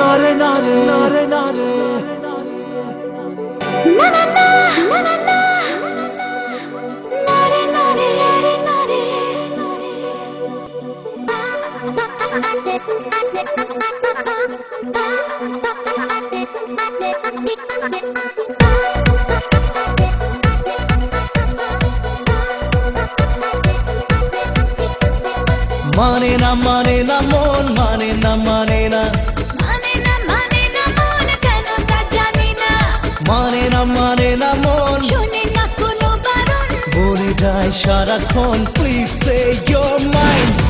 নারে নারে নারে নারে না না না না না না নারে নারে নারে মানে না মন মানে না মানে না মন কেন তা জানি না মানে না মন শুনি না কোনো বারণ বলে যায় সারাক্ষণ প্লিজ সে ইউর মাইন্ড